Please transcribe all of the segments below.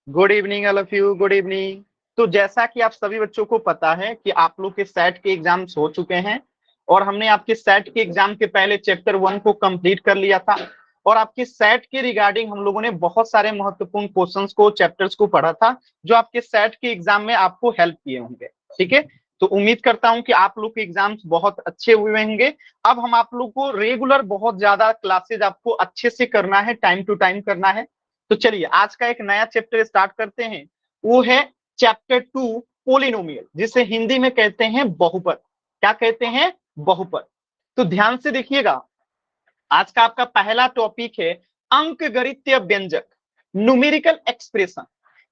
Good evening all of you, good evening. तो जैसा कि आप सभी बच्चों को पता है कि आप लोग के सेट के एग्जाम्स हो चुके हैं और हमने आपके सेट के एग्जाम के पहले चैप्टर 1 को कंप्लीट कर लिया था और आपके सेट के रिगार्डिंग हम लोगों ने बहुत सारे महत्वपूर्ण क्वेश्चंस को, चैप्टर्स को पढ़ा था जो आपके सेट के एग्जाम में आपको हेल्प किए होंगे। ठीक है, तो उम्मीद करता हूं कि आप लोग के एग्जाम्स बहुत अच्छे हुए होंगे। अब हम आप लोग को रेगुलर बहुत ज्यादा क्लासेज आपको अच्छे से करना है, टाइम टू टाइम करना है। तो चलिए आज का एक नया चैप्टर स्टार्ट करते हैं। वो है चैप्टर 2, पोलिनोमियल, जिसे हिंदी में कहते हैं बहुपद। क्या कहते हैं? बहुपद। तो ध्यान से देखिएगा, आज का आपका पहला टॉपिक है अंकगणितीय व्यंजक, न्यूमेरिकल एक्सप्रेशन।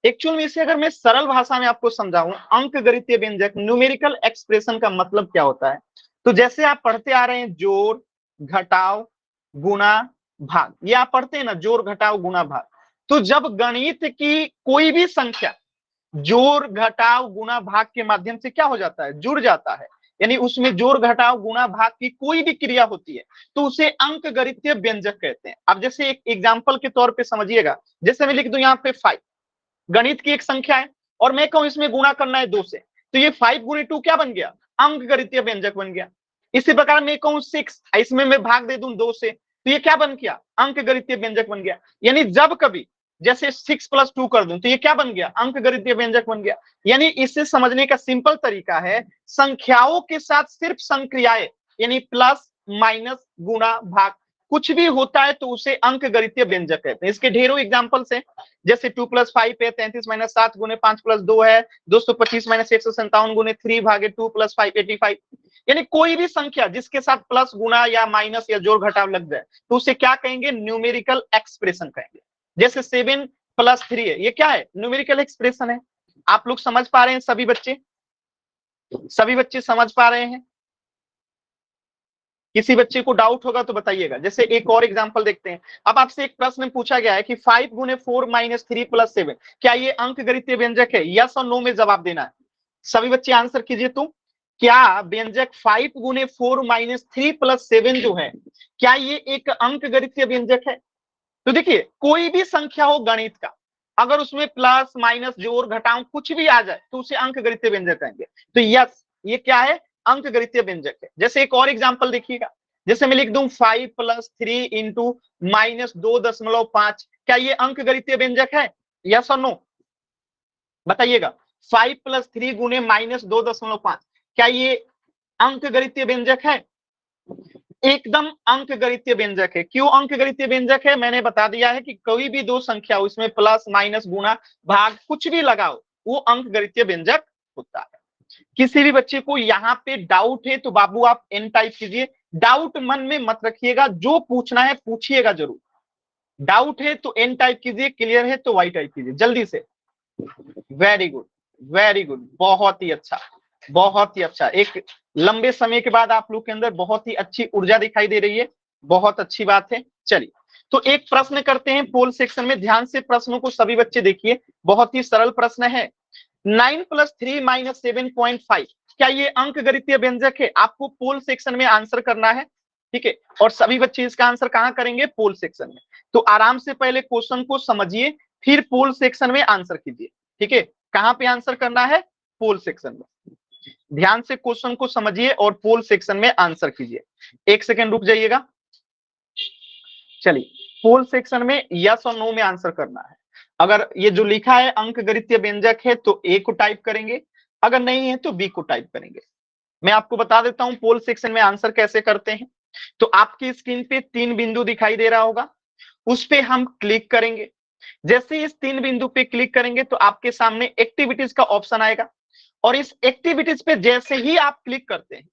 एक्चुअल में इसे अगर मैं सरल भाषा में आपको समझाऊं, अंकगणितीय व्यंजक न्यूमेरिकल एक्सप्रेशन का मतलब क्या होता है। तो जैसे आप पढ़ते आ रहे हैं जोड़, घटाव, गुणा, भाग, ये आप पढ़ते हैं ना, जोड़ घटाव गुणा भाग। तो जब गणित की कोई भी संख्या जोड़ घटाव गुणा भाग के माध्यम से क्या हो जाता है, जुड़ जाता है, यानी उसमें जोड़ घटाव गुणा भाग की कोई भी क्रिया होती है तो उसे अंकगणितीय व्यंजक कहते हैं। अब जैसे एक एग्जांपल के तौर पे समझिएगा, जैसे मैं लिख दूं यहाँ पे 5, गणित की एक संख्या है और मैं कहूं इसमें गुणा करना है 2 से, तो ये 5 गुणे 2 क्या बन गया? अंकगणितीय व्यंजक बन गया। इसी प्रकार मैं कहूं 6, इसमें मैं भाग दे दूं 2 से, तो ये क्या बन गया? अंकगणितीय व्यंजक बन गया। यानी जब कभी जैसे 6 + 2 कर दूं तो ये क्या बन गया? अंकगणितीय व्यंजक बन गया। यानी इसे समझने का सिंपल तरीका है, संख्याओं के साथ सिर्फ संक्रियाएं, यानी प्लस माइनस गुणा भाग कुछ भी होता है तो उसे अंकगणितीय व्यंजक कहते हैं। इसके ढेरों एग्जांपल्स हैं, जैसे 2 + 5 है, 33 - 7 गुने 5 + 2 है, 225 - 157 गुने 3 भागे 2 + 5 85। यानी कोई भी संख्या जिसके साथ प्लस गुणा या माइनस या जोड़ घटाव लग जाए तो उसे क्या कहेंगे? न्यूमेरिकल एक्सप्रेशन कहेंगे। जैसे 7 + 3 है, ये क्या है? न्यूमेरिकल एक्सप्रेशन है। आप लोग समझ पा रहे हैं? सभी बच्चे, सभी बच्चे समझ पा रहे हैं? किसी बच्चे को डाउट होगा तो बताइएगा। जैसे एक और एग्जांपल देखते हैं। अब आपसे एक प्रश्न पूछा गया है कि 5 × 4 - 3 + 7, क्या ये अंकगणितीय व्यंजक है? यस और नो में जवाब देना है। सभी बच्चे आंसर कीजिए। तो क्या व्यंजक 5 × 4 - 3 + 7 जो है, क्या ये एक अंकगणितीय व्यंजक है? तो देखिए, कोई भी संख्या हो गणित का, अगर उसमें प्लस माइनस जोड़ घटाव कुछ भी आ जाए तो उसे अंकगणितीय व्यंजक कहेंगे। तो यस, ये क्या है? अंकगणितीय व्यंजक है। जैसे एक और एग्जांपल देखिएगा, जैसे मैं लिख दूं 5 + 3 × -2.5, क्या ये अंकगणितीय व्यंजक है? यस और नो बताइएगा। 5 + 3 गुने -2.5, क्या ये अंकगणितीय व्यंजक है? एकदम अंकगणितीय व्यंजक है। क्यों अंकगणितीय व्यंजक है? मैंने बता दिया है कि कोई भी दो संख्या हो, इसमें प्लस माइनस गुणा भाग कुछ भी लगाओ, वो अंकगणितीय व्यंजक होता है। किसी भी बच्चे को यहाँ पे डाउट है तो बाबू आप एन टाइप कीजिए। डाउट मन में मत रखिएगा, जो पूछना है पूछिएगा जरूर। डाउट है तो एन टाइप कीजिए, क्लियर है तो वाई टाइप कीजिए जल्दी से। वेरी गुड, वेरी गुड, बहुत ही अच्छा, बहुत ही अच्छा। एक लंबे समय के बाद आप लोग के अंदर बहुत ही अच्छी ऊर्जा दिखाई दे रही है, बहुत अच्छी बात है। चलिए, तो एक प्रश्न करते हैं पोल सेक्शन में। ध्यान से प्रश्नों को सभी बच्चे देखिए, बहुत ही सरल प्रश्न है। 9 + 3 - 7.5, क्या ये अंकगणितीय व्यंजक है? आपको पोल सेक्शन में आंसर करना है, ठीक है। और सभी बच्चे इसका आंसर कहां करेंगे? पोल सेक्शन में। तो आराम से पहले क्वेश्चन को समझिए, फिर पोल सेक्शन में आंसर कीजिए, ठीक है। कहां पे आंसर करना है? पोल सेक्शन में। ध्यान से क्वेश्चन को समझिए और पोल सेक्शन में आंसर कीजिए। एक सेकंड रुक जाइएगा। चलिए, पोल सेक्शन में यस और नो में आंसर करना है। अगर ये जो लिखा है अंकगणितीय व्यंजक है तो ए को टाइप करेंगे, अगर नहीं है तो बी को टाइप करेंगे। मैं आपको बता देता हूं पोल सेक्शन में आंसर कैसे करते हैं। तो आपकी स्क्रीन पे 3 बिंदु दिखाई दे रहा होगा, उस पे हम क्लिक करेंगे। जैसे इस 3 बिंदु पे क्लिक करेंगे तो आपके सामने एक्टिविटीज का ऑप्शन आएगा और इस एक्टिविटीज पे जैसे ही आप क्लिक करते हैं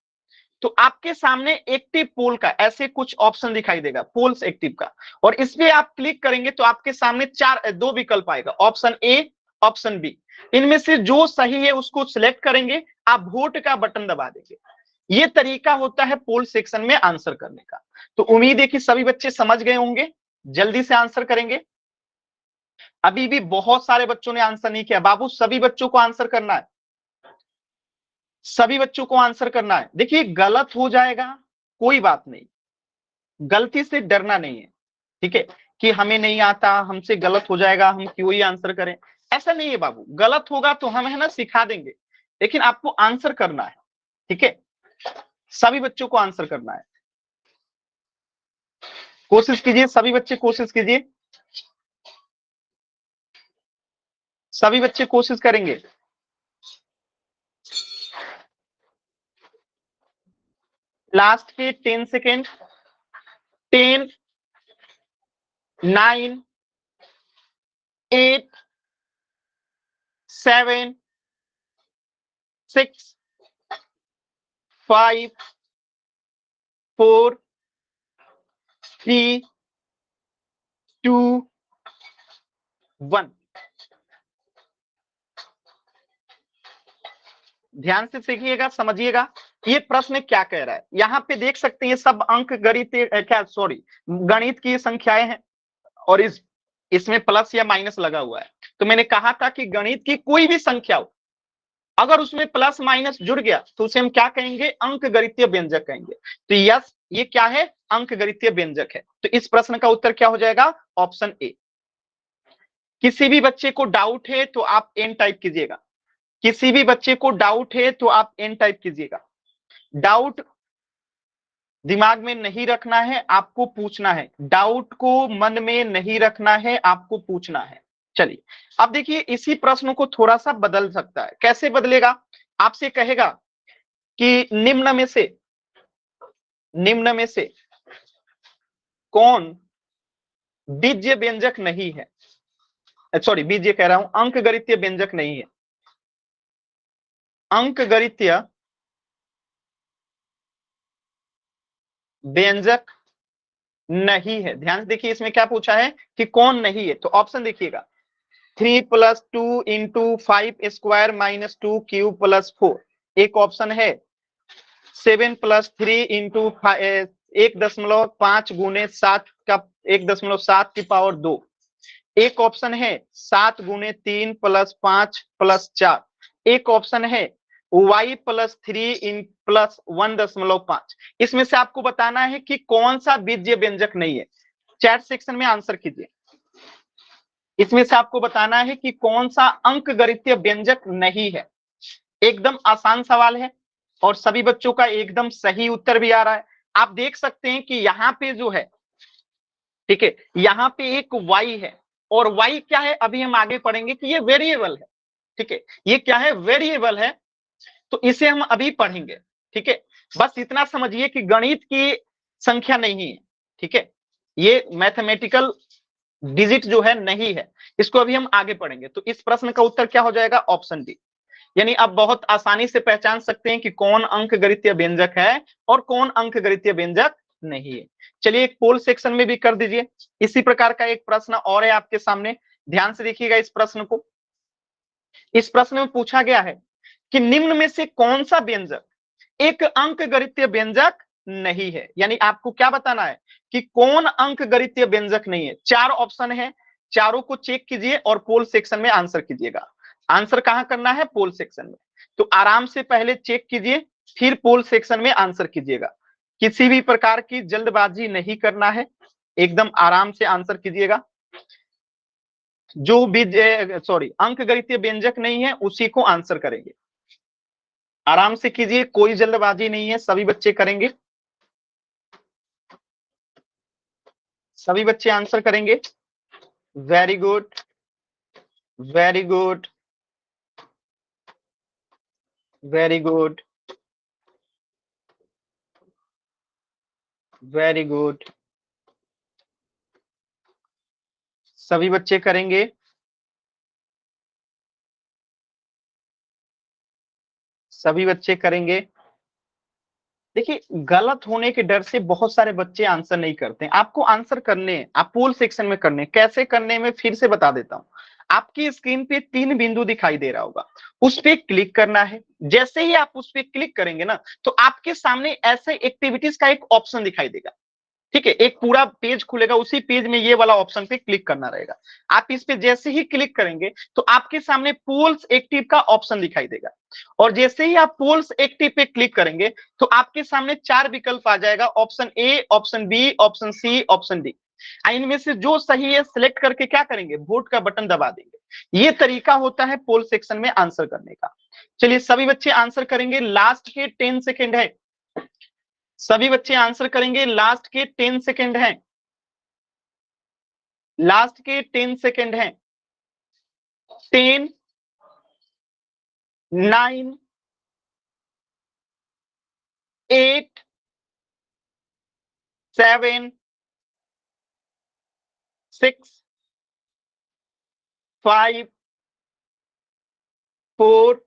तो आपके सामने एक्टिव पोल का ऐसे कुछ ऑप्शन दिखाई देगा, पोल्स एक्टिव का। और इस पे आप क्लिक करेंगे तो आपके सामने दो विकल्प आएगा, ऑप्शन ए, ऑप्शन बी। इनमें से जो सही है उसको सिलेक्ट करेंगे, आप वोट का बटन दबा देंगे। ये तरीका होता है पोल सेक्शन में आंसर करने का। तो उम्मीद है कि सभी बच्चे समझ गए होंगे, जल्दी से आंसर करेंगे। अभी भी बहुत सारे बच्चों ने आंसर नहीं किया। बाबू सभी बच्चों को आंसर करना है, सभी बच्चों को आंसर करना है। देखिए, गलत हो जाएगा कोई बात नहीं, गलती से डरना नहीं है, ठीक है। कि हमें नहीं आता, हमसे गलत हो जाएगा, हम क्यों ही आंसर करें। ऐसा नहीं है बाबू, गलत होगा तो हम है ना सिखा देंगे, लेकिन आपको आंसर करना है, ठीक है, सभी बच्चों को आंसर करना है। कोशिश कीजिए सभी बच्चे, कोशिश कीजिए, सभी बच्चे कोशिश करेंगे। लास्ट के 10 सेकेंड, 10, 9, 8, 7, 6, 5, 4, 3, 2, 1। ध्यान से सीखिएगा, समझिएगा ये प्रश्न क्या कह रहा है। यहाँ पे देख सकते हैं सब अंक गणित की संख्याएं हैं, और इसमें प्लस या माइनस लगा हुआ है। तो मैंने कहा था कि गणित की कोई भी संख्या हो, अगर उसमें प्लस माइनस जुड़ गया तो उसे हम क्या कहेंगे, अंक गणितीय व्यंजक कहेंगे। तो यस, ये क्या है, अंक गणितीय व्यंजक है। तो इस प्रश्न का उत्तर क्या हो जाएगा, ऑप्शन ए। किसी भी बच्चे को डाउट है तो आप एन टाइप कीजिएगा, किसी भी बच्चे को डाउट है तो आप एन टाइप कीजिएगा। डाउट दिमाग में नहीं रखना है, आपको पूछना है, डाउट को मन में नहीं रखना है, आपको पूछना है। चलिए अब देखिए, इसी प्रश्न को थोड़ा सा बदल सकता है। कैसे बदलेगा, आपसे कहेगा कि निम्न में से कौन बीजीय व्यंजक नहीं है, सॉरी बीजीय कह रहा हूं, अंक गणितीय व्यंजक नहीं है, अंक गणितीय व्यंजक नहीं है। ध्यान से देखिए, इसमें क्या पूछा है कि कौन नहीं है। तो ऑप्शन देखिएगा, 3 + 2 × 5 स्क्वायर - 2 क्यूब + 4, एक ऑप्शन है 7 + 3 × 1.5 × 7 का 1.7 की पावर 2, एक ऑप्शन है 7 × 3 + 5 + 4, एक ऑप्शन है y + 3 + 1.5। इसमें से आपको बताना है कि कौन सा बीजीय व्यंजक नहीं है। चैट सेक्शन में आंसर कीजिए। इसमें से आपको बताना है कि कौन सा अंक गणितीय व्यंजक नहीं है। एकदम आसान सवाल है और सभी बच्चों का एकदम सही उत्तर भी आ रहा है। आप देख सकते हैं कि यहाँ पे जो है, ठीक है, यहाँ पे एक y है, और y क्या है अभी हम आगे पढ़ेंगे कि ये वेरिएबल है, ठीक है, ये क्या है, वेरिएबल है। तो इसे हम अभी पढ़ेंगे, ठीक है। बस इतना समझिए कि गणित की संख्या नहीं है, ठीक है, ये मैथमेटिकल डिजिट जो है नहीं है, इसको अभी हम आगे पढ़ेंगे। तो इस प्रश्न का उत्तर क्या हो जाएगा, ऑप्शन डी। यानी आप बहुत आसानी से पहचान सकते हैं कि कौन अंक गणितीय व्यंजक है और कौन अंक गणितीय व्यंजक नहीं है। चलिए एक पोल सेक्शन में भी कर दीजिए। इसी प्रकार का एक प्रश्न और है आपके सामने, ध्यान से देखिएगा इस प्रश्न को। इस प्रश्न में पूछा गया है कि निम्न में से कौन सा व्यंजक एक अंक गणितीय व्यंजक नहीं है। यानी आपको क्या बताना है कि कौन अंक गणितीय व्यंजक नहीं है। 4 ऑप्शन है, चारों को चेक कीजिए और पोल सेक्शन में आंसर कीजिएगा। आंसर कहां करना है, पोल सेक्शन में। तो आराम से पहले चेक कीजिए, फिर पोल सेक्शन में आंसर कीजिएगा। किसी भी प्रकार की जल्दबाजी नहीं करना है, एकदम आराम से आंसर कीजिएगा। जो भी अंक गणितीय व्यंजक नहीं है उसी को आंसर करेंगे। आराम से कीजिए, कोई जल्दबाजी नहीं है, सभी बच्चे करेंगे, सभी बच्चे आंसर करेंगे। Very good, very good, very good, very good, सभी बच्चे करेंगे। सभी बच्चे करेंगे। देखिए गलत होने के डर से बहुत सारे बच्चे आंसर नहीं करते हैं। आपको आंसर करने हैं, आप पोल सेक्शन में करने हैं। कैसे करने में फिर से बता देता हूं। आपकी स्क्रीन पे 3 बिंदु दिखाई दे रहा होगा, उस पे क्लिक करना है। जैसे ही आप उस पे क्लिक करेंगे ना, तो आपके सामने ऐसे एक्टिविटीज का एक ऑप्शन दिखाई देगा, ठीक है, एक पूरा पेज खुलेगा, उसी पेज में ये वाला ऑप्शन पे क्लिक करना रहेगा। आप इस पे जैसे ही क्लिक करेंगे तो आपके सामने पोल्स एक्टिव का ऑप्शन दिखाई देगा, और जैसे ही आप पोल्स एक्टिव पे क्लिक करेंगे तो आपके सामने 4 विकल्प आ जाएगा, option A, option B, option C, option D. इनमें से जो सही है सिलेक्ट करके क्या करेंगे, वोट का बटन दबा देंगे। ये तरीका होता है पोल सेक्शन में आंसर करने का। चलिए सभी बच्चे आंसर करेंगे, लास्ट के 10 सेकेंड है। सभी बच्चे आंसर करेंगे, लास्ट के 10 सेकेंड है। लास्ट के 10 सेकेंड है। 10, 9, 8, 7, 6, 5, 4,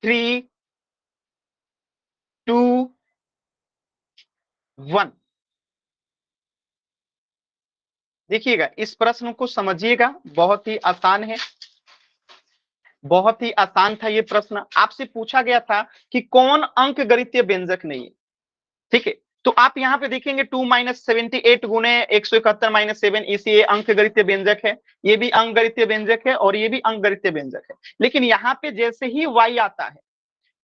3, 2, 1। देखिएगा इस प्रश्न को समझिएगा, बहुत ही आसान है, बहुत ही आसान था ये प्रश्न। आपसे पूछा गया था कि कौन अंक गणितीय व्यंजक नहीं है, ठीक है। तो आप यहाँ पे देखेंगे 2 - 78 गुने 171 - 7, इसी अंक गणितीय व्यंजक है, ये भी अंक गणितीय व्यंजक है और ये भी अंक गणितीय व्यंजक है। लेकिन यहाँ पे जैसे ही y आता है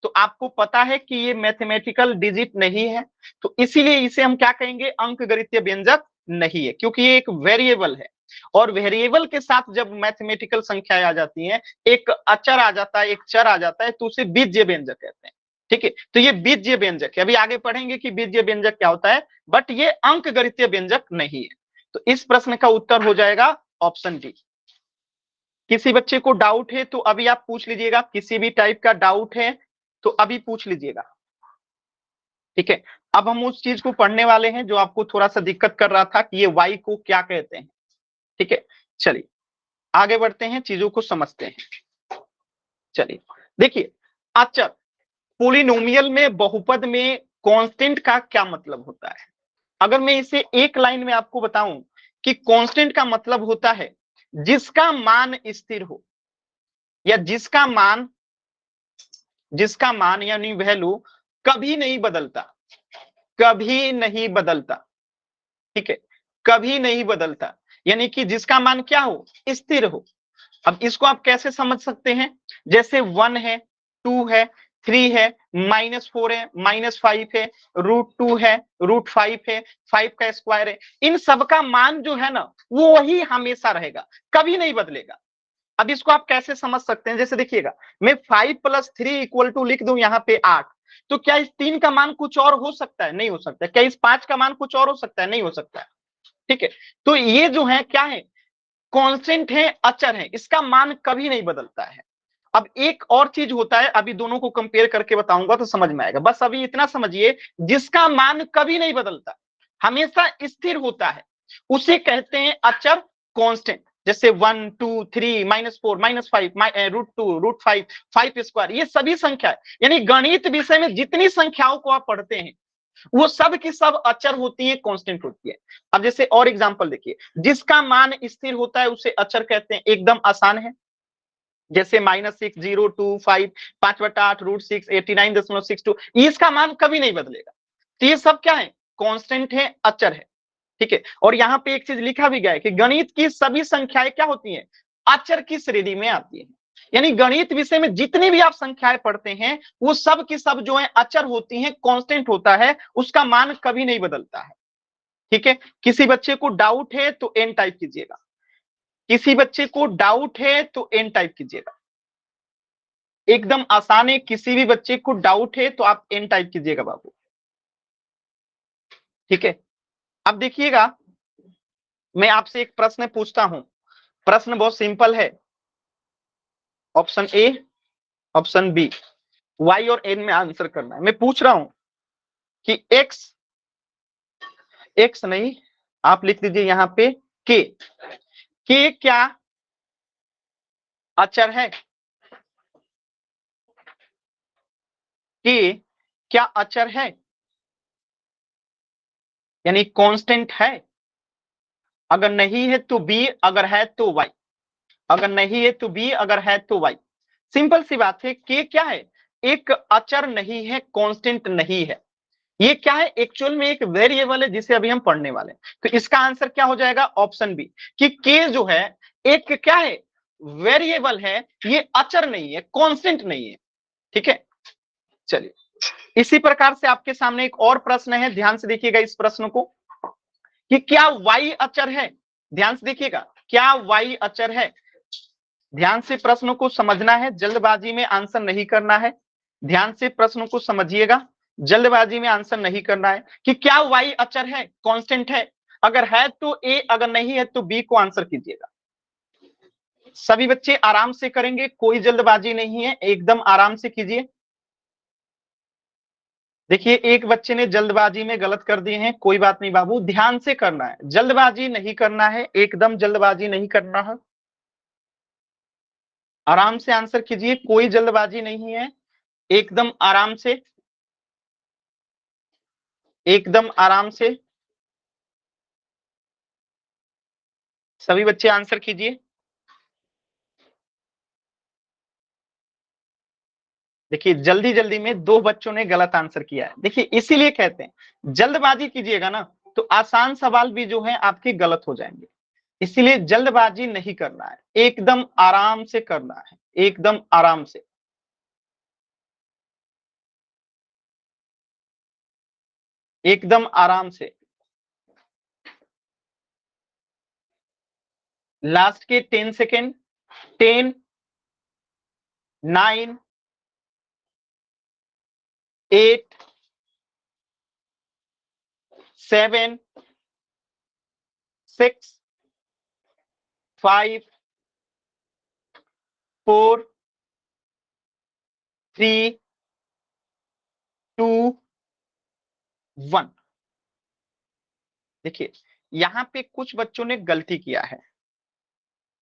तो आपको पता है कि ये मैथमेटिकल डिजिट नहीं है, तो इसीलिए इसे हम क्या कहेंगे, अंक गणितीय व्यंजक नहीं है, क्योंकि ये एक वेरिएबल है। और वेरिएबल के साथ जब मैथमेटिकल संख्याएं आ जाती हैं, एक अचर आ जाता है, एक चर आ जाता है, तो उसे बीजीय व्यंजक कहते हैं, ठीक है। तो ये बीजीय व्यंजक है, अभी आगे पढ़ेंगे कि बीजीय व्यंजक क्या होता है, बट ये अंक गणितीय व्यंजक नहीं है। तो इस प्रश्न का उत्तर हो जाएगा ऑप्शन डी। किसी बच्चे को डाउट है तो अभी आप पूछ लीजिएगा, किसी भी टाइप का डाउट है तो अभी पूछ लीजिएगा, ठीक है। अब हम उस चीज को पढ़ने वाले हैं जो आपको थोड़ा सा दिक्कत कर रहा था कि ये y को क्या कहते हैं, ठीक है। चलिए आगे बढ़ते हैं, चीजों को समझते हैं। चलिए देखिए, अचर पोलिनोमियल में, बहुपद में कांस्टेंट का क्या मतलब होता है। अगर मैं इसे एक लाइन में आपको बताऊं कि कांस्टेंट का मतलब होता है जिसका मान स्थिर हो, या जिसका मान यानी वैल्यू कभी नहीं बदलता, कभी नहीं बदलता, ठीक है, कभी नहीं बदलता, यानी कि जिसका मान क्या हो, स्थिर हो। अब इसको आप कैसे समझ सकते हैं, जैसे 1 है, 2 है, 3 है, -4 है, -5 है, √2 है, √5 है, 5 का स्क्वायर है, इन सबका मान जो है ना वो वही हमेशा रहेगा, कभी नहीं बदलेगा। अब इसको आप कैसे समझ सकते हैं, जैसे देखिएगा, मैं 5 + 3 = लिख दूं यहाँ पे 8, तो क्या इस 3 का मान कुछ और हो सकता है, नहीं हो सकता। क्या इस 5 का मान कुछ और हो सकता है, नहीं हो सकता है, ठीक है। तो ये जो है क्या है, कांस्टेंट है, अचर है, इसका मान कभी नहीं बदलता है। अब एक और चीज होता है, अभी दोनों को कंपेयर करके बताऊंगा तो समझ में आएगा, बस अभी इतना समझिए, जिसका मान कभी नहीं बदलता, हमेशा स्थिर होता है, उसे कहते हैं अचर, कांस्टेंट। जैसे 1, 2, 3, -4, -5, √2, √5, 5 स्क्वायर, ये सभी संख्या है, यानी गणित विषय में जितनी संख्याओं को आप पढ़ते हैं वो सब की सब अचर होती है, कांस्टेंट होती है। अब जैसे और एग्जांपल देखिए, जिसका मान स्थिर होता है उसे अचर कहते हैं, एकदम आसान है। जैसे -6, 0, 2, 5, 5/8, √6, 89.62, इसका मान कभी नहीं बदलेगा। तो ये सब क्या है, कांस्टेंट है, अचर है, ठीक है। और यहाँ पे एक चीज लिखा भी गया है कि गणित की सभी संख्याएं क्या होती हैं, अचर की श्रेणी में आती है। यानी गणित विषय में जितनी भी आप संख्याएं पढ़ते हैं वो सब की सब जो है अचर होती हैं, कांस्टेंट होता है, उसका मान कभी नहीं बदलता है, ठीक है। किसी बच्चे को डाउट है तो एन टाइप कीजिएगा, किसी बच्चे को डाउट है तो एन टाइप कीजिएगा, एकदम आसान है। किसी भी बच्चे को डाउट है तो आप एन टाइप कीजिएगा बाबू, ठीक है। अब देखिएगा, मैं आपसे एक प्रश्न पूछता हूं, प्रश्न बहुत सिंपल है, option A, option B, Y और एन में आंसर करना है। मैं पूछ रहा हूं कि एक्स, एक्स नहीं, आप लिख दीजिए यहां पे के क्या अचर है, के क्या अचर है, यानी कांस्टेंट है। अगर नहीं है तो बी, अगर है तो वाई, अगर नहीं है तो बी, अगर है तो वाई। सिंपल सी बात है, के क्या है, एक अचर नहीं है, कांस्टेंट नहीं है। ये क्या है, एक्चुअल में एक वेरिएबल है जिसे अभी हम पढ़ने वाले हैं। तो इसका आंसर क्या हो जाएगा, ऑप्शन बी, कि के जो है एक क्या है, वेरिएबल है, ये अचर नहीं है, कांस्टेंट नहीं है, ठीक है। चलिए इसी प्रकार से आपके सामने एक और प्रश्न है, ध्यान से देखिएगा इस प्रश्न को, कि क्या y अचर है, ध्यान से देखिएगा, क्या y अचर है? ध्यान से प्रश्न को समझना है, जल्दबाजी में आंसर नहीं करना है। ध्यान से प्रश्न को समझिएगा, जल्दबाजी में आंसर नहीं करना है कि क्या y अचर है, कांस्टेंट है। अगर है तो a, अगर नहीं है तो b को आंसर कीजिएगा। सभी बच्चे आराम से करेंगे, कोई जल्दबाजी नहीं है, एकदम आराम से कीजिए। देखिए एक बच्चे ने जल्दबाजी में गलत कर दिए हैं, कोई बात नहीं बाबू, ध्यान से करना है, जल्दबाजी नहीं करना है, एकदम जल्दबाजी नहीं करना है। आराम से आंसर कीजिए, कोई जल्दबाजी नहीं है, एकदम आराम से, एकदम आराम से। सभी बच्चे आंसर कीजिए। देखिए जल्दी जल्दी में दो बच्चों ने गलत आंसर किया है। देखिए इसीलिए कहते हैं जल्दबाजी कीजिएगा ना तो आसान सवाल भी जो है आपके गलत हो जाएंगे। इसीलिए जल्दबाजी नहीं करना है, एकदम आराम से करना है, एकदम आराम से। एकदम आराम से। लास्ट के 10 सेकेंड। 10, 9, 8, 7, 6, 5, 4, 3, 2, 1। देखिए यहां पे कुछ बच्चों ने गलती किया है।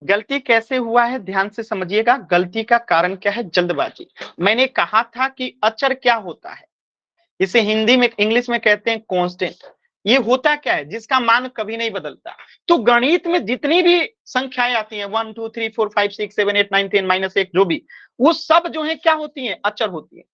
गलती कैसे हुआ है ध्यान से समझिएगा, गलती का कारण क्या है, जल्दबाजी। मैंने कहा था कि अचर क्या होता है, इसे हिंदी में इंग्लिश में कहते हैं कांस्टेंट। ये होता क्या है, जिसका मान कभी नहीं बदलता। तो गणित में जितनी भी संख्याएं आती हैं 1 2 3 4 5 6 7 8 9 10 -1 जो भी, वो सब जो है क्या होती है, अचर होती है।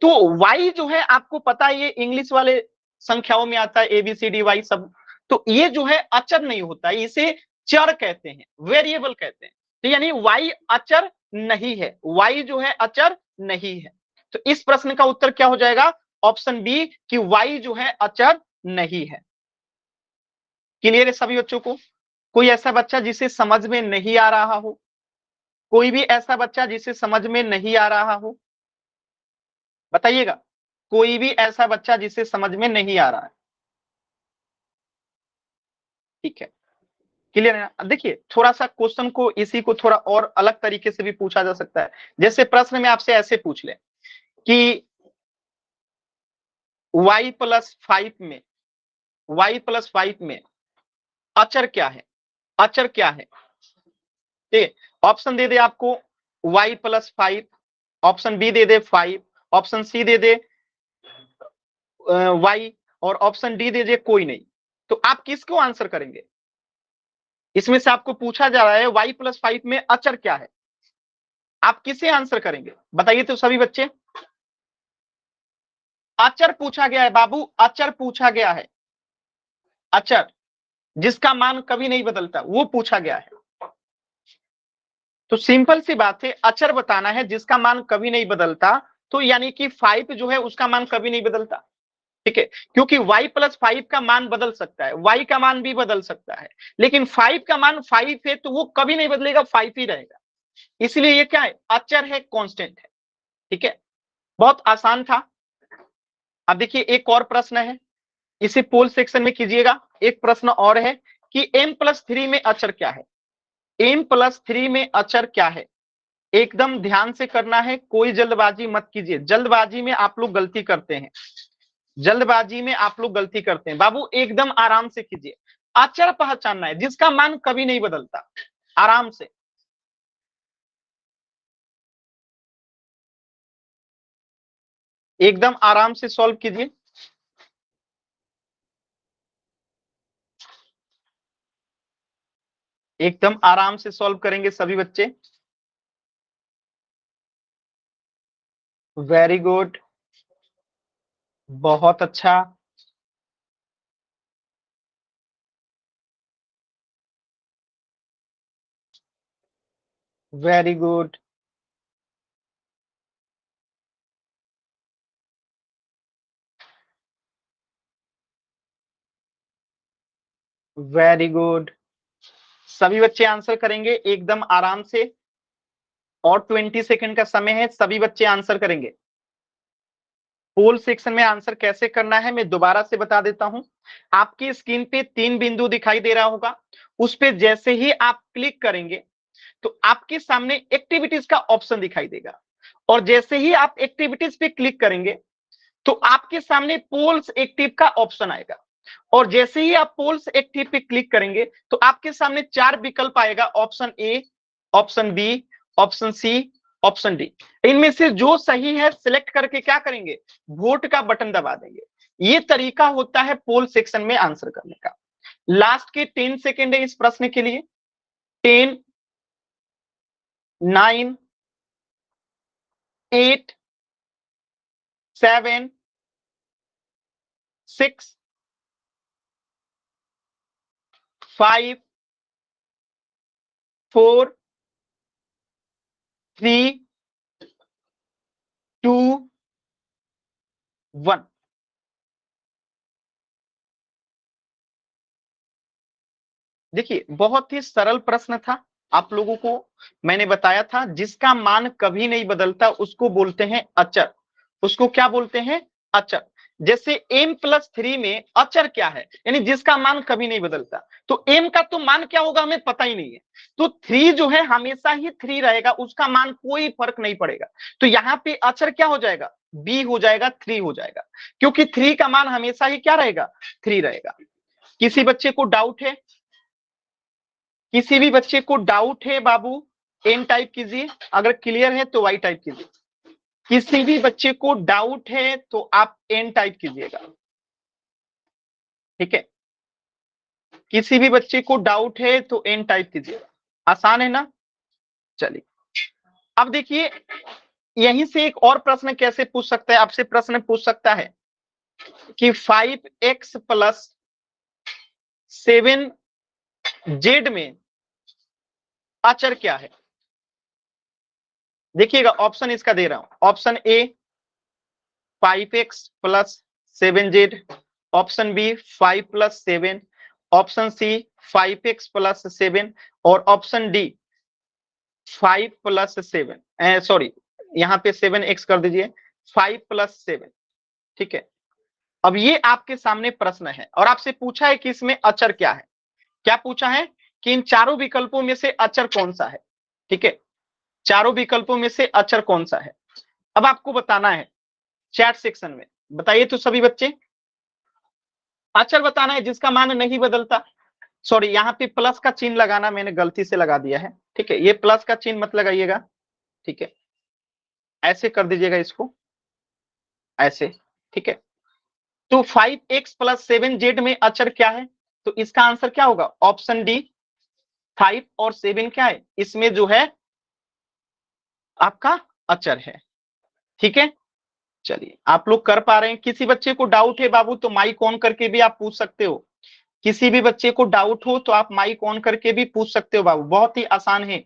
तो वाई जो है आपको पता है, ये इंग्लिश वाले संख्याओं में आता है ABCD सब। तो ये जो है अचर नहीं होता, इसे चर कहते हैं, वेरिएबल कहते हैं। तो यानी वाई अचर नहीं है, वाई जो है अचर नहीं है। तो इस प्रश्न का उत्तर क्या हो जाएगा, ऑप्शन बी कि y जो है अचर नहीं है। क्लियर है सभी बच्चों को? कोई ऐसा बच्चा जिसे समझ में नहीं आ रहा हो? कोई भी ऐसा बच्चा जिसे समझ में नहीं आ रहा हो, बताइएगा। कोई भी ऐसा बच्चा जिसे समझ में नहीं आ रहा है? ठीक है, क्लियर है ना? देखिए थोड़ा सा क्वेश्चन को, इसी को थोड़ा और अलग तरीके से भी पूछा जा सकता है। जैसे प्रश्न में आपसे ऐसे पूछ ले कि y+5 में, y+5 में अचर क्या है, अचर क्या है। ठीक, ऑप्शन दे दे आपको y+5, ऑप्शन बी दे दे 5, ऑप्शन सी दे दे y, और ऑप्शन डी दे दे कोई नहीं। तो आप किसको आंसर करेंगे? इसमें से आपको पूछा जा रहा है y+5 में अचर क्या है, आप किसे आंसर करेंगे बताइए तो सभी बच्चे। अचर पूछा गया है बाबू, अचर पूछा गया है, अचर जिसका मान कभी नहीं बदलता वो पूछा गया है। तो सिंपल सी बात है, अचर बताना है जिसका मान कभी नहीं बदलता। तो यानी कि 5 जो है उसका मान कभी नहीं बदलता। ठीक है, क्योंकि y+5 का मान बदल सकता है, y का मान भी बदल सकता है, लेकिन 5 का मान 5 है तो वो कभी नहीं बदलेगा, 5 ही रहेगा। इसलिए ये क्या है, अचर है, कांस्टेंट है। ठीक है, बहुत आसान था। अब देखिए एक और प्रश्न है, इसे पोल सेक्शन में कीजिएगा। एक प्रश्न और है कि m+3 में अचर क्या है, m+3 में अचर क्या है। एकदम ध्यान से करना है, कोई जल्दबाजी मत कीजिए, जल्दबाजी में आप लोग गलती करते हैं, जल्दबाजी में आप लोग गलती करते हैं बाबू, एकदम आराम से कीजिए। अचर पहचानना है जिसका मान कभी नहीं बदलता, आराम से। एकदम आराम से सॉल्व कीजिए। एकदम आराम से सॉल्व करेंगे सभी बच्चे। वेरी गुड, बहुत अच्छा, वेरी गुड, वेरी गुड, सभी बच्चे आंसर करेंगे एकदम आराम से, और 20 सेकंड का समय है, सभी बच्चे आंसर करेंगे। पोल सेक्शन में आंसर कैसे करना है मैं दोबारा से बता देता हूं। आपकी स्क्रीन पे 3 बिंदु दिखाई दे रहा होगा, उस पे जैसे ही आप क्लिक करेंगे तो आपके सामने एक्टिविटीज का ऑप्शन दिखाई देगा, और जैसे ही आप एक्टिविटीज पे क्लिक करेंगे तो आपके सामने पोल्स एक्टिव का ऑप्शन आएगा, और जैसे ही आप पोल्स एक्टिव पे क्लिक करेंगे तो आपके सामने 4 विकल्प आएगा, option A, option B, option C, option D. इनमें से जो सही है सिलेक्ट करके क्या करेंगे, वोट का बटन दबा देंगे। ये तरीका होता है पोल सेक्शन में आंसर करने का। लास्ट के 10 सेकेंड है इस प्रश्न के लिए। 10, 9, 8, 7, 6, 5, 4, 3, 2, 1। देखिए बहुत ही सरल प्रश्न था, आप लोगों को मैंने बताया था जिसका मान कभी नहीं बदलता उसको बोलते हैं अचर। उसको क्या बोलते हैं, अचर। जैसे m+3 में अचर क्या है, यानी जिसका मान कभी नहीं बदलता, तो m का तो मान क्या होगा हमें पता ही नहीं है, तो 3 जो है हमेशा ही 3 रहेगा, उसका मान कोई फर्क नहीं पड़ेगा। तो यहाँ पे अचर क्या हो जाएगा, b हो जाएगा, 3 हो जाएगा, क्योंकि 3 का मान हमेशा ही क्या रहेगा, 3 रहेगा। किसी बच्चे को डाउट है, किसी भी बच्चे को डाउट है बाबू एन टाइप कीजिए, अगर क्लियर है तो वाई टाइप कीजिए। किसी भी बच्चे को डाउट है तो आप एन टाइप कीजिएगा, ठीक है। किसी भी बच्चे को डाउट है तो एन टाइप कीजिएगा, आसान है ना। चलिए अब देखिए, यहीं से एक और प्रश्न कैसे पूछ सकता है, आपसे प्रश्न पूछ सकता है कि 5x+7z में अचर क्या है। देखिएगा ऑप्शन इसका दे रहा हूं, option A 5x+7z, option B 5+7, option C 5x+7, और ऑप्शन डी 5+7, सॉरी यहाँ पे 7x कर दीजिए, 5+7, ठीक है। अब ये आपके सामने प्रश्न है और आपसे पूछा है कि इसमें अचर क्या है। क्या पूछा है कि इन चारों विकल्पों में से अचर कौन सा है, ठीक है। चारों विकल्पों में से अचर कौन सा है, अब आपको बताना है चैट सेक्शन में। बताइए तो सभी बच्चे, अचर बताना है जिसका मान नहीं बदलता। सॉरी यहाँ पे प्लस का चिन्ह लगाना मैंने गलती से लगा दिया है, ठीक है। ये प्लस का चिन्ह मत लगाइएगा, ठीक है। ऐसे कर दीजिएगा इसको, ऐसे, ठीक है। तो 5x+7z में अचर क्या है, तो इसका आंसर क्या होगा, ऑप्शन डी 5 और 7 क्या है, इसमें जो है आपका अचर है, ठीक है। चलिए आप लोग कर पा रहे हैं। किसी बच्चे को डाउट है बाबू तो माइक ऑन करके भी आप पूछ सकते हो। किसी भी बच्चे को डाउट हो तो आप माइक ऑन करके भी पूछ सकते हो बाबू, बहुत ही आसान है।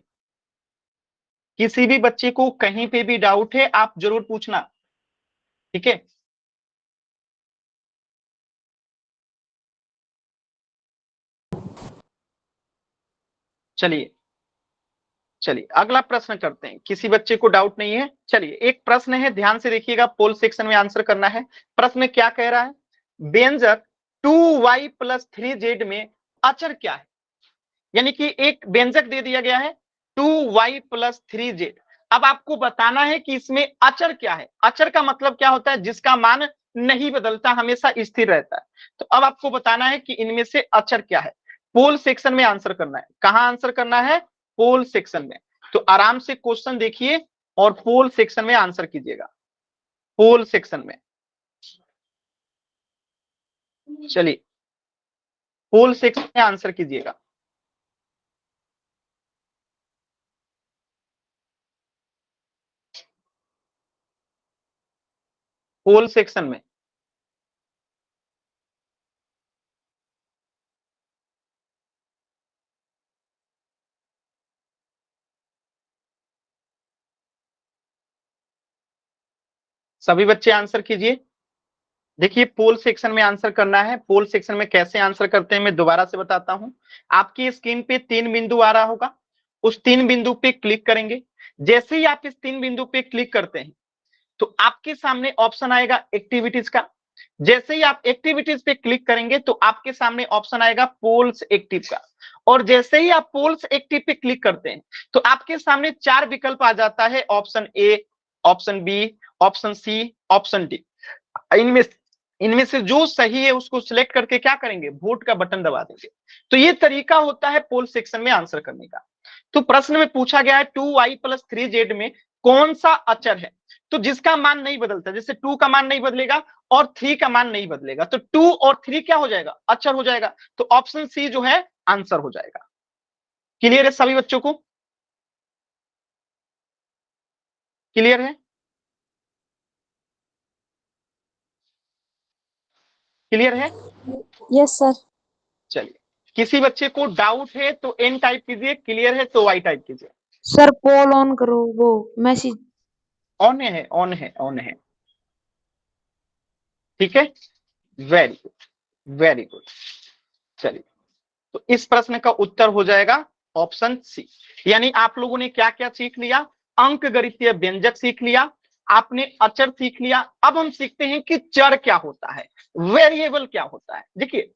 किसी भी बच्चे को कहीं पे भी डाउट है आप जरूर पूछना, ठीक है। चलिए चलिए अगला प्रश्न करते हैं, किसी बच्चे को डाउट नहीं है। चलिए एक प्रश्न है, ध्यान से देखिएगा, पोल सेक्शन में आंसर करना है। प्रश्न क्या कह रहा है, व्यंजक 2y+3z में अचर क्या है। यानी कि एक व्यंजक दे दिया गया है 2y+3z। अब आपको बताना है कि इसमें अचर क्या है। अचर का मतलब क्या होता है, जिसका मान नहीं बदलता, हमेशा स्थिर रहता है। तो अब आपको बताना है कि इनमें से अचर क्या है। पोल सेक्शन में आंसर करना है। कहां आंसर करना है, पोल सेक्शन में। तो आराम से क्वेश्चन देखिए और पोल सेक्शन में आंसर कीजिएगा, पोल सेक्शन में। चलिए पोल सेक्शन में आंसर कीजिएगा। पोल सेक्शन में सभी बच्चे आंसर कीजिए। देखिए पोल सेक्शन में आंसर करना है। पोल सेक्शन में कैसे आंसर करते हैं मैं दोबारा से बताता हूं। आपकी स्क्रीन पे 3 बिंदु आ रहा होगा, उस 3 बिंदु पे क्लिक करेंगे। जैसे ही आप इस 3 बिंदु पे क्लिक करते हैं तो आपके सामने ऑप्शन आएगा एक्टिविटीज का। जैसे ही आप एक्टिविटीज पे क्लिक करेंगे तो आपके सामने ऑप्शन आएगा पोल्स एक्टिव का। और जैसे ही आप पोल्स एक्टिव पे क्लिक करते हैं तो आपके सामने 4 विकल्प आ जाता है, option A, option B, option C, option D. इनमें इनमें से जो सही है उसको सिलेक्ट करके क्या करेंगे, वोट का बटन दबा देंगे। तो ये तरीका होता है पोल सेक्शन में आंसर करने का। तो प्रश्न में पूछा गया है 2y + 3z में कौन सा अचर है, तो जिसका मान नहीं बदलता, जैसे 2 का मान नहीं बदलेगा और 3 का मान नहीं बदलेगा, तो 2 और 3 क्या हो जाएगा, अचर हो जाएगा। तो ऑप्शन सी जो है आंसर हो जाएगा। क्लियर है सभी बच्चों को? क्लियर है? क्लियर है? Yes sir. चलिए, किसी बच्चे को डाउट है तो एन टाइप कीजिए, क्लियर है तो वाई टाइप कीजिए। सर पोल ऑन करो, वो मैसेज। ऑन है, ऑन है, ऑन है। ठीक है, वेरी गुड, वेरी गुड। चलिए, तो इस प्रश्न का उत्तर हो जाएगा ऑप्शन सी। यानी आप लोगों ने क्या क्या सीख लिया, अंक गणितीय व्यंजक सीख लिया, आपने अचर सीख लिया। अब हम सीखते हैं कि चर क्या होता है, वेरिएबल क्या होता है। देखिए,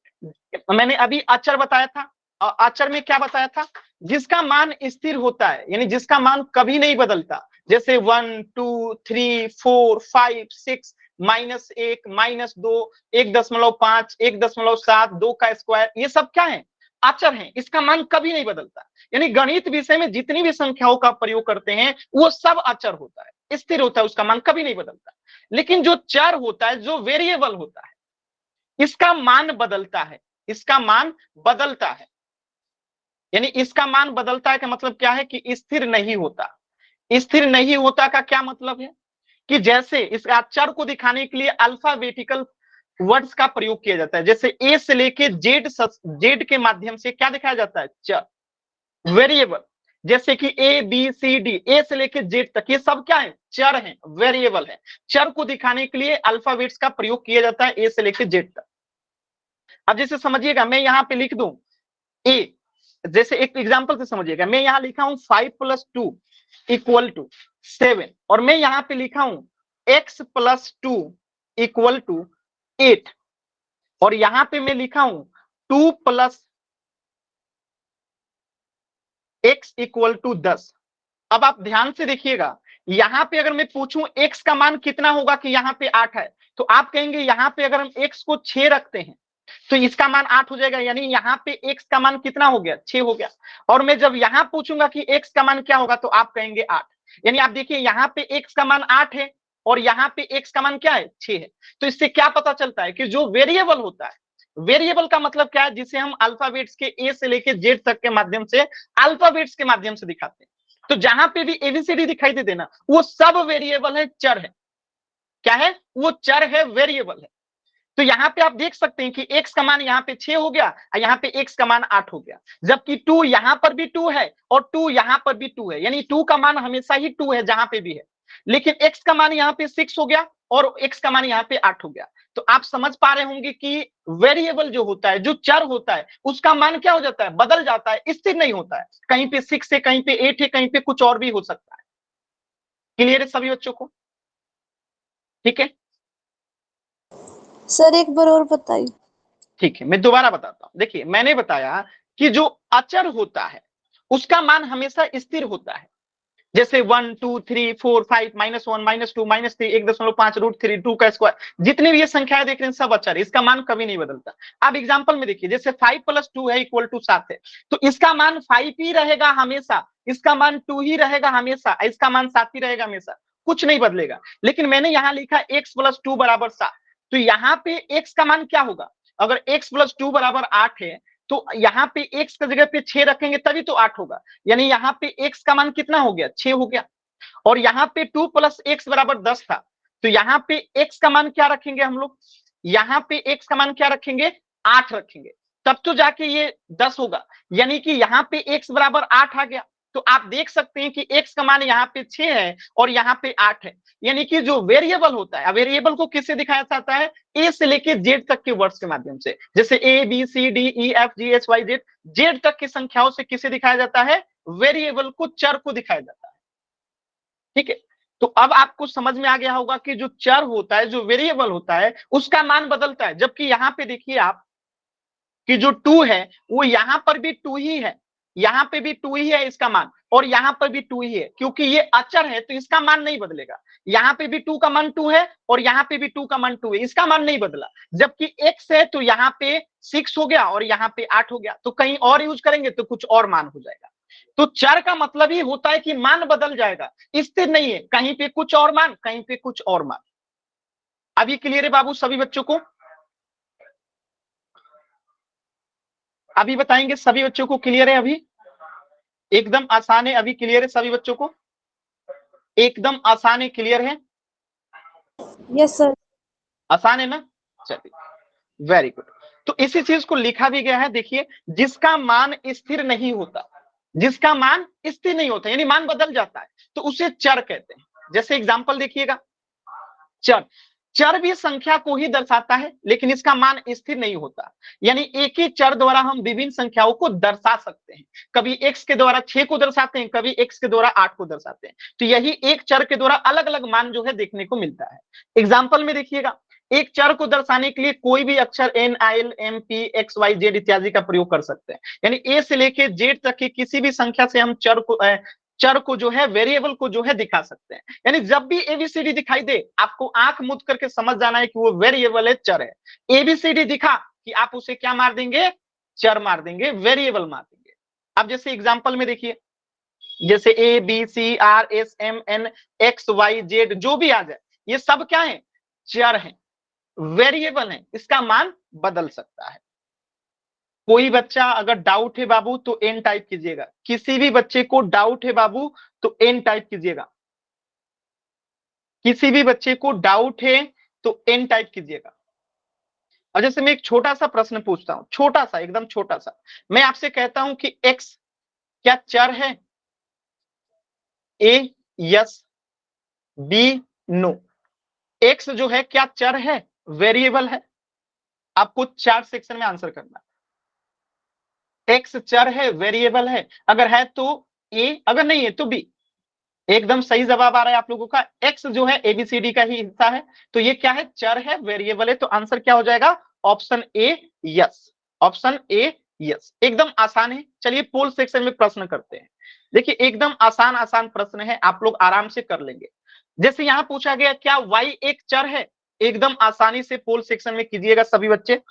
मैंने अभी अचर बताया था, और अचर में क्या बताया था, जिसका मान स्थिर होता है, यानी जिसका मान कभी नहीं बदलता। जैसे 1, 2, 3, 4, 5, 6, -1, -2, 1.5, 1.7, 2 का स्क्वायर, ये सब क्या है, अचर है। इसका मान कभी नहीं बदलता। यानी गणित विषय में जितनी भी संख्याओं का प्रयोग करते हैं वो सब अचर होता है, स्थिर होता है, उसका मान कभी नहीं बदलता। लेकिन जो चर होता है, जो वेरिएबल होता है, इसका मान बदलता है, इसका मान बदलता है। यानी इसका मान बदलता है का मतलब क्या है कि स्थिर नहीं होता। स्थिर नहीं होता का क्या मतलब है कि जैसे इस चर को दिखाने के लिए अल्फाबेटिकल वर्ड्स का प्रयोग किया जाता है। जैसे ए से लेके जेड के माध्यम से क्या दिखाया जाता है, चर, वेरिएबल। जैसे कि ए बी सी डी, ए से लेके जेड तक, ये सब क्या है, चर है, वेरिएबल है। चर को दिखाने के लिए अल्फाबेट्स का प्रयोग किया जाता है ए से लेके जेड तक। अब जैसे समझिएगा, मैं यहां पे लिख दूं ए, जैसे एक एग्जांपल से समझिएगा, मैं यहां लिखा हूं 5 + 2 = 7, और मैं यहां पे लिखा हूं x + 2 = 8, और यहां पे मैं लिखा हूं 2 + x = 10। अब आप ध्यान से देखिएगा, यहां पे अगर मैं पूछूं x का मान कितना होगा कि यहां पे 8 है, तो आप कहेंगे यहां पे अगर हम x को 6 रखते हैं तो इसका मान 8 हो जाएगा। यानी यहाँ पे x का मान कितना हो गया, 6 हो गया। और मैं जब यहां पूछूंगा कि x का मान क्या होगा तो आप कहेंगे 8। यानी आप देखिए, यहाँ पे x का मान 8 है और यहाँ पे x का मान क्या है, 6 है। तो इससे क्या पता चलता है कि जो वेरिएबल होता है, वेरिएबल का मतलब क्या है, जिसे हम अल्फाबेट्स के ए से लेके जेड तक के माध्यम से, अल्फाबेट्स के माध्यम से दिखाते हैं। तो जहां पे भी एबीसीडी दिखाई दे देना, वो सब वेरिएबल है, चर है। क्या है, वो चर है, वेरिएबल है। तो यहाँ पे आप देख सकते हैं कि x का मान यहाँ पे 6 हो गया और यहाँ पे x का मान 8 हो गया, जबकि 2 यहाँ पर भी 2 है और 2 यहाँ पर भी 2 है। यानी 2 का मान हमेशा ही 2 है जहां पे भी है। लेकिन x का मान यहाँ पे 6 हो गया और x का मान यहाँ पे 8 हो गया। तो आप समझ पा रहे होंगे कि वेरिएबल जो होता है, जो चर होता है, उसका मान क्या हो जाता है, बदल जाता है, स्थिर नहीं होता है। कहीं पे 6 है, कहीं पे 8 है, कहीं पे कुछ और भी हो सकता है। क्लियर है सभी बच्चों को? ठीक है, सर एक बार और बताइए। ठीक है, मैं दोबारा बताता हूं। देखिए, मैंने बताया कि जो अचर होता है उसका मान हमेशा स्थिर होता है। जैसे 1, 2, 3, 4, 5, -1, -2, -3, 1.5 √3, 2 का स्क्वायर, जितनी भी ये संख्याएं देख रहे हैं सब अचर है, इसका मान कभी नहीं बदलता। अब एग्जांपल में देखिए, जैसे 5 + 2 है = 7 है, तो इसका मान 5 ही रहेगा हमेशा, इसका मान 2 ही रहेगा हमेशा, इसका मान 7 ही रहेगा हमेशा, कुछ नहीं बदलेगा। लेकिन मैंने यहाँ लिखा x + 2 = 7, तो यहाँ पे x का मान क्या होगा, अगर x + 2 = 8 है तो यहाँ पे x की जगह पे 6 रखेंगे तभी तो 8 होगा। यानी यहाँ पे x का मान कितना हो गया, 6 हो गया। और यहाँ पे 2 + x = 10 था, तो यहाँ पे x का मान क्या रखेंगे हम लोग, यहाँ पे x का मान क्या रखेंगे, 8 रखेंगे, तब तो जाके ये 10 होगा। यानी कि यहाँ पे x = 8 आ गया। तो आप देख सकते हैं कि x का मान यहाँ पे 6 है और यहाँ पे 8 है। यानी कि जो वेरिएबल होता है, वेरिएबल को किससे दिखाया जाता है? a से लेके z तक के वर्ड्स के माध्यम से। जैसे a b c d e f g h y z तक की संख्याओं से किसे दिखाया जाता है? वेरिएबल को, चर को दिखाया जाता है। ठीक है, तो अब आपको समझ में आ गया होगा कि जो चर होता है, जो वेरिएबल होता है, उसका मान बदलता है। जबकि यहां पे देखिए आप कि जो 2 है वो यहां पर भी 2 ही है, यहां पे भी 2 ही है इसका मान, और यहां पर भी 2 ही है, क्योंकि ये अचर है तो इसका मान नहीं बदलेगा। यहां पे भी 2 का मान 2 है और यहां पे भी 2 का मान 2 है, इसका मान नहीं बदला। जबकि x है तो यहां पे 6 हो गया और यहां पे 8 हो गया, तो कहीं और यूज करेंगे तो कुछ और मान हो जाएगा। तो चर का मतलब ही होता है कि मान बदल जाएगा, स्थिर नहीं है, कहीं पे कुछ और मान, कहीं पे कुछ और मान। अब ये क्लियर है बाबू सभी बच्चों को? अभी बताएंगे सभी बच्चों को क्लियर है? अभी एकदम आसान है, अभी क्लियर है सभी बच्चों को? एकदम आसान है, क्लियर है? Yes sir. आसान है ना? चलिए वेरी गुड। तो इसी चीज को लिखा भी गया है, देखिए, जिसका मान स्थिर नहीं होता, जिसका मान स्थिर नहीं होता यानी मान बदल जाता है, तो उसे चर कहते हैं। जैसे एग्जांपल देखिएगा, चर, चर भी संख्या को ही दर्शाता है लेकिन इसका मान स्थिर नहीं होता। यानी एक ही चर द्वारा हम विभिन्न संख्याओं को दर्शा सकते हैं। कभी x के द्वारा 6 को दर्शाते हैं, कभी x के द्वारा 8 को दर्शाते हैं। तो यही एक चर के द्वारा अलग अलग मान जो है देखने को मिलता है। एग्जाम्पल में देखिएगा, एक चर को दर्शाने के लिए कोई भी अक्षर n l m p x y z इत्यादि का प्रयोग कर सकते हैं। यानी a से लेके z तक की किसी भी संख्या से हम चर को जो है, वेरिएबल को जो है दिखा सकते हैं। यानी जब भी एबीसीडी दिखाई दे, आपको आंख मूंद करके समझ जाना है कि वो वेरिएबल है, चर है। एबीसीडी दिखा कि आप उसे क्या मार देंगे? चर मार देंगे, वेरिएबल मार देंगे। अब जैसे एग्जांपल में देखिए, जैसे A B C R S M N X Y Z जो भी आ जाए, ये सब क्या है? चर है, वेरिएबल है, इसका मान बदल सकता है। कोई बच्चा अगर डाउट है बाबू तो एन टाइप कीजिएगा, किसी भी बच्चे को डाउट है बाबू तो एन टाइप कीजिएगा, किसी भी बच्चे को डाउट है तो एन टाइप कीजिएगा। और जैसे मैं एक छोटा सा प्रश्न पूछता हूं, छोटा सा, एकदम छोटा सा, मैं आपसे कहता हूं कि एक्स क्या चर है? ए यस, बी नो। एक्स जो है क्या चर है? वेरिएबल है? आपको 4 सेक्शन में आंसर करना। एक्स चर है, वेरिएबल है? अगर है तो ए, अगर नहीं है तो बी। एकदम सही जवाब आ रहा है आप लोगों का। एक्स जो है एबीसीडी का ही हिस्सा है, तो ये क्या है? चर है, वेरिएबल है। तो आंसर क्या हो जाएगा? Option A yes, option A yes. एकदम आसान है। चलिए पोल सेक्शन में प्रश्न करते हैं। देखिए एकदम आसान आसान प्रश्न है, आप लोग आराम से कर लेंगे। जैसे यहां पूछा गया क्या y एक चर है? एकदम आसानी से पोल सेक्शन में कीजिएगा सभी बच्चे।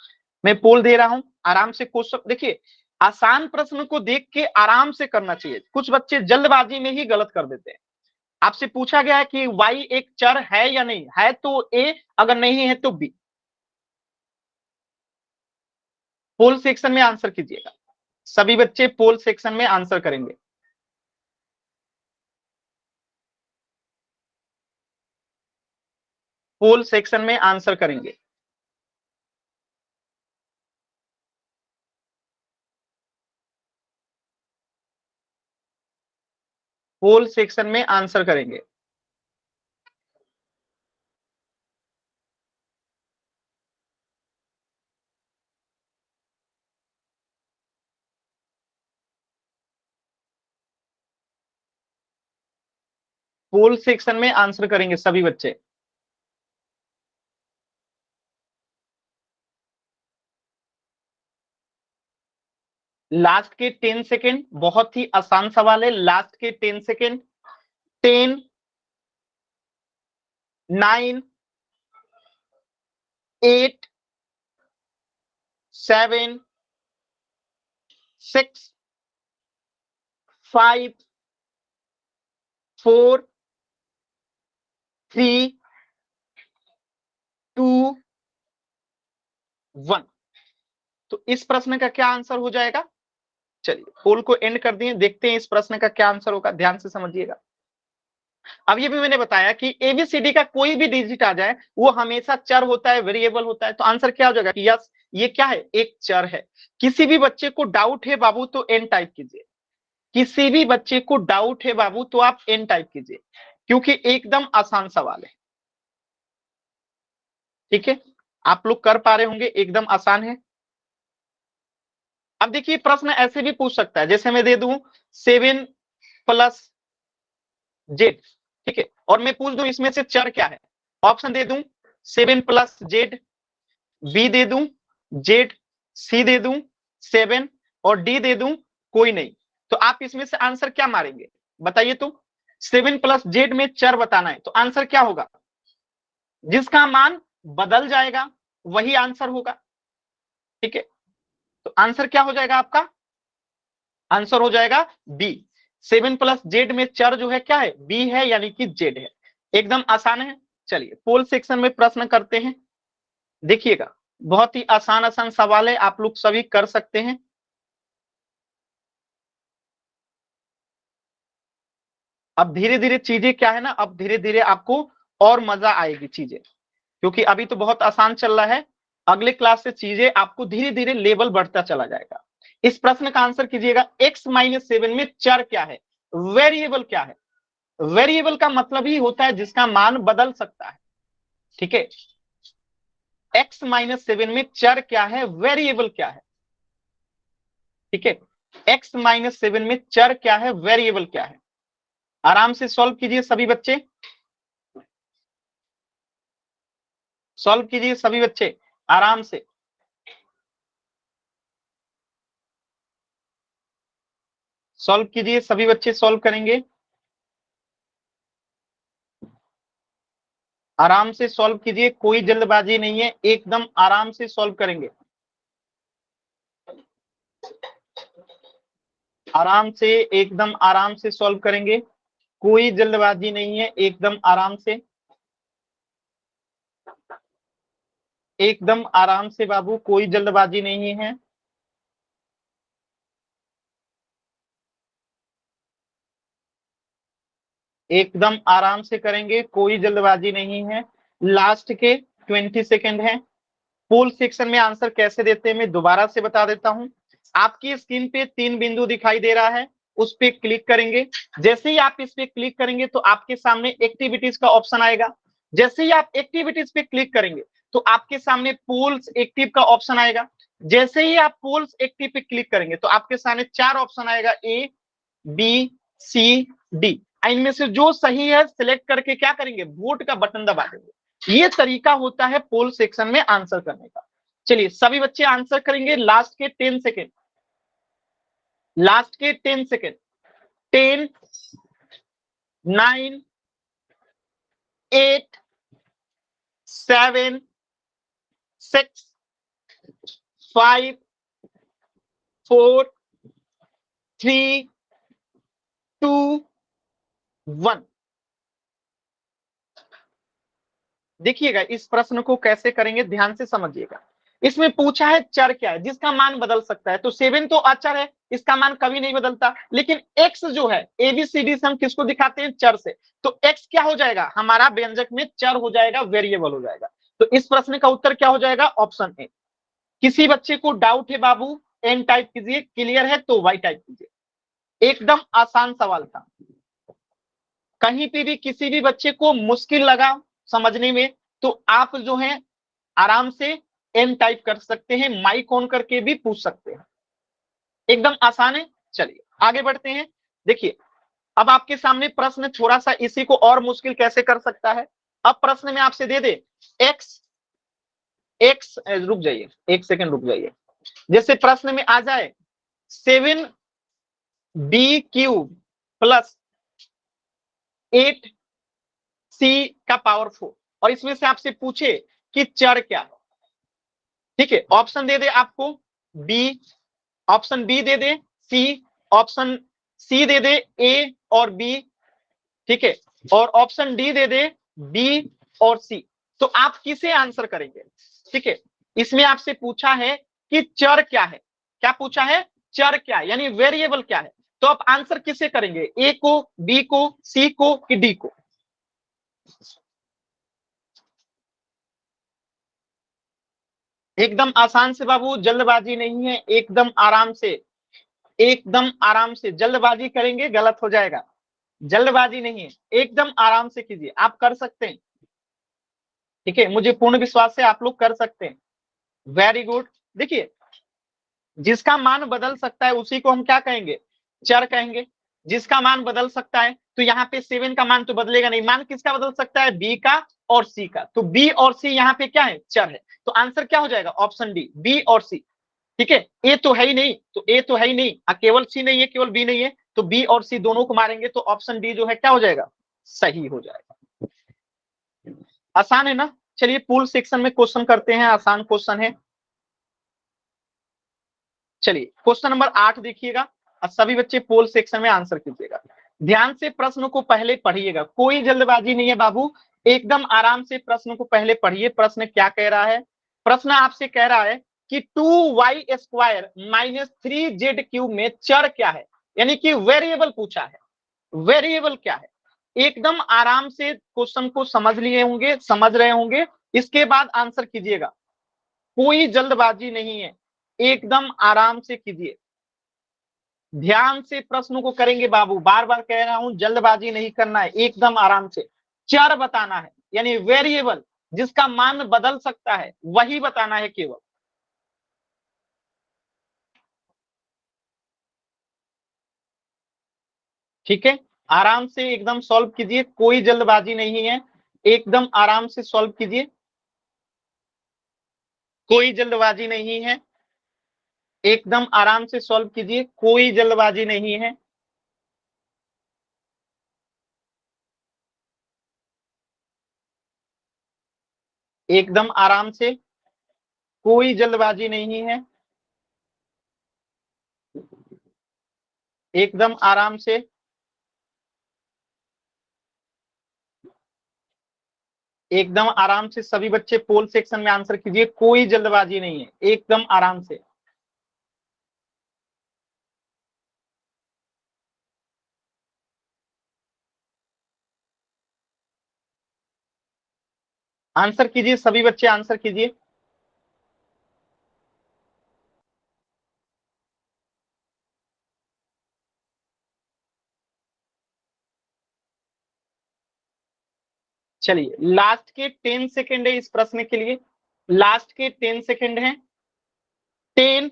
मैं पोल दे रहा हूं, आराम से क्वेश्चन देखिए। आसान प्रश्न को देख के आराम से करना चाहिए, कुछ बच्चे जल्दबाजी में ही गलत कर देते हैं। आपसे पूछा गया है कि y एक चर है या नहीं है, तो ए, अगर नहीं है तो बी। पोल सेक्शन में आंसर कीजिएगा, सभी बच्चे पोल सेक्शन में आंसर करेंगे। पोल सेक्शन में आंसर करेंगे। पोल सेक्शन में आंसर करेंगे। पोल सेक्शन में आंसर करेंगे सभी बच्चे। लास्ट के 10 सेकेंड, बहुत ही आसान सवाल है। लास्ट के 10 सेकेंड। 10, 9, 8, 7, 6, 5, 4, 3, 2, 1। तो इस प्रश्न का क्या आंसर हो जाएगा? चलिए पोल को एंड कर दिए, देखते हैं इस प्रश्न का क्या आंसर होगा। ध्यान से समझिएगा। अब ये भी मैंने बताया कि एबीसीडी का कोई भी डिजिट आ जाए वो हमेशा चर होता है, वेरिएबल होता है। तो आंसर क्या हो जाएगा कि यस, ये क्या है? एक चर है। किसी भी बच्चे को डाउट है बाबू तो एन टाइप कीजिए। किसी भी बच्चे को डाउट है बाबू तो आप एन टाइप कीजिए, क्योंकि एकदम आसान सवाल है। ठीक है, आप लोग कर पा रहे होंगे, एकदम आसान है। अब देखिए प्रश्न ऐसे भी पूछ सकता है, जैसे मैं दे दूं 7 प्लस जेड, ठीक है, और मैं पूछ दूं इसमें से चर क्या है। ऑप्शन दे दूं 7 प्लस जेड, बी दे दूं जेड, सी दे दूं 7 और डी दे दूं कोई नहीं। तो आप इसमें से आंसर क्या मारेंगे बताइए तो। 7 प्लस जेड में चर बताना है, तो आंसर क्या होगा? जिसका मान बदल जाएगा वही आंसर होगा। ठीक है, तो आंसर क्या हो जाएगा आपका? आंसर हो जाएगा बी। 7 प्लस जेड में चर जो है क्या है? बी है, यानी कि जेड है। एकदम आसान है। चलिए पोल सेक्शन में प्रश्न करते हैं। देखिएगा बहुत ही आसान आसान सवाल है, आप लोग सभी कर सकते हैं। अब धीरे धीरे चीजें क्या है ना, अब धीरे धीरे आपको और मजा आएगी चीजें, क्योंकि अभी तो बहुत आसान चल रहा है। अगले क्लास से चीजें आपको धीरे धीरे लेवल बढ़ता चला जाएगा। इस प्रश्न का आंसर कीजिएगा, x-7 में चर क्या है, वेरिएबल क्या है। वेरिएबल का मतलब ही होता है जिसका मान बदल सकता है। ठीक है, x-7 में चर क्या है, वेरिएबल क्या है। ठीक है, x-7 में चर क्या है, वेरिएबल क्या है। आराम से सॉल्व कीजिए सभी बच्चे, सॉल्व कीजिए सभी बच्चे आराम से। सॉल्व कीजिए सभी बच्चे, सॉल्व करेंगे आराम से, सॉल्व कीजिए, कोई जल्दबाजी नहीं है, एकदम आराम से सॉल्व करेंगे। आराम से, एकदम आराम से सॉल्व करेंगे, कोई जल्दबाजी नहीं है, एकदम आराम से, एकदम आराम से बाबू, कोई जल्दबाजी नहीं है। एकदम आराम से करेंगे, कोई जल्दबाजी नहीं है। लास्ट के 20 सेकेंड है। पोल सेक्शन में आंसर कैसे देते हैं मैं दोबारा से बता देता हूं। आपकी स्क्रीन पे 3 बिंदु दिखाई दे रहा है, उस पे क्लिक करेंगे। जैसे ही आप इस पे क्लिक करेंगे तो आपके सामने एक्टिविटीज का ऑप्शन आएगा। जैसे ही आप एक्टिविटीज पे क्लिक करेंगे तो आपके सामने पोल्स एक्टिव का ऑप्शन आएगा। जैसे ही आप पोल्स एक्टिव पे क्लिक करेंगे तो आपके सामने 4 ऑप्शन आएगा, ए बी सी डी। इनमें से जो सही है सिलेक्ट करके क्या करेंगे, वोट का बटन दबा देंगे। ये तरीका होता है पोल सेक्शन में आंसर करने का। चलिए सभी बच्चे आंसर करेंगे लास्ट के 10 सेकेंड, लास्ट के 10 सेकेंड। 10 9 8 7 6 5 4 3 2 1। देखिएगा इस प्रश्न को कैसे करेंगे, ध्यान से समझिएगा। इसमें पूछा है चर क्या है जिसका मान बदल सकता है, तो 7 तो अचर है, इसका मान कभी नहीं बदलता। लेकिन x जो है एबीसीडी से हम किसको दिखाते हैं, चर से। तो x क्या हो जाएगा, हमारा व्यंजक में चर हो जाएगा, वेरिएबल हो जाएगा। तो इस प्रश्न का उत्तर क्या हो जाएगा, ऑप्शन ए। किसी बच्चे को डाउट है बाबू एन टाइप कीजिए, क्लियर है तो वाई टाइप कीजिए। एकदम आसान सवाल था। कहीं पे भी किसी भी बच्चे को मुश्किल लगा समझने में तो आप जो है आराम से एन टाइप कर सकते हैं, माइक ऑन करके भी पूछ सकते हैं। एकदम आसान है। चलिए आगे बढ़ते हैं। देखिए अब आपके सामने प्रश्न थोड़ा सा इसी को और मुश्किल कैसे कर सकता है। अब प्रश्न में आपसे दे दे एक्स, एक्स रुक जाइए, एक सेकंड रुक जाइए। जैसे प्रश्न में आ जाए 7 बी क्यूब प्लस 8 सी का पावर 4 और इसमें से आपसे पूछे कि चर क्या है। ठीक है, ऑप्शन दे दे आपको, बी, ऑप्शन बी दे दे, सी, ऑप्शन सी दे दे, ए और बी। ठीक है, और ऑप्शन डी दे दे, बी और सी। तो आप किसे आंसर करेंगे। ठीक है, इसमें आपसे पूछा है कि चर क्या है, क्या पूछा है, चर क्या है यानी वेरिएबल क्या है। तो आप आंसर किसे करेंगे, ए को, बी को, सी को कि डी को। एकदम आसान से बाबू, जल्दबाजी नहीं है, एकदम आराम से, एकदम आराम से, जल्दबाजी करेंगे गलत हो जाएगा, जल्दबाजी नहीं है, एकदम आराम से कीजिए, आप कर सकते हैं। ठीक है, मुझे पूर्ण विश्वास है आप लोग कर सकते हैं। Very good. देखिए, जिसका मान बदल सकता है उसी को हम क्या कहेंगे, चर कहेंगे। जिसका मान बदल सकता है, तो यहाँ पे 7 का मान तो बदलेगा नहीं, मान किसका बदल सकता है, बी का और सी का, तो बी और सी यहाँ पे क्या है, चर है, तो आंसर क्या हो जाएगा, ऑप्शन डी, बी और सी। ठीक है, ए तो है ही नहीं, तो ए तो है ही नहीं, केवल सी नहीं है, केवल बी नहीं है, तो बी और सी दोनों को मारेंगे तो ऑप्शन डी जो है क्या हो जाएगा, सही हो जाएगा। आसान है ना। चलिए पूल सेक्शन में क्वेश्चन करते हैं, आसान क्वेश्चन है। चलिए क्वेश्चन नंबर 8 देखिएगा, और सभी बच्चे पोल सेक्शन में आंसर कीजिएगा। ध्यान से प्रश्न को पहले पढ़िएगा, कोई जल्दबाजी नहीं है बाबू, एकदम आराम से प्रश्न को पहले पढ़िए। प्रश्न क्या कह रहा है, प्रश्न आपसे कह रहा है कि 2y² माइनस 3z³ में चर क्या है, यानी कि वेरिएबल पूछा है। वेरिएबल क्या है, एकदम आराम से क्वेश्चन को समझ लिए होंगे, समझ रहे होंगे, इसके बाद आंसर कीजिएगा। कोई जल्दबाजी नहीं है, एकदम आराम से कीजिए, ध्यान से प्रश्नों को करेंगे बाबू, बार बार कह रहा हूं जल्दबाजी नहीं करना है, एकदम आराम से। चर बताना है, यानी वेरिएबल जिसका मान बदल सकता है वही बताना है केवल। ठीक है, आराम से एकदम सॉल्व कीजिए, कोई जल्दबाजी नहीं है, एकदम आराम से सॉल्व कीजिए, कोई जल्दबाजी नहीं है, एकदम आराम से सॉल्व कीजिए, कोई जल्दबाजी नहीं है। एकदम आराम से, कोई जल्दबाजी नहीं है, एकदम आराम से। एकदम आराम से सभी बच्चे पोल सेक्शन में आंसर कीजिए, कोई जल्दबाजी नहीं है, एकदम आराम से। आंसर कीजिए सभी बच्चे, आंसर कीजिए। चलिए लास्ट के 10 सेकेंड है इस प्रश्न के लिए, लास्ट के 10 सेकेंड हैं। 10,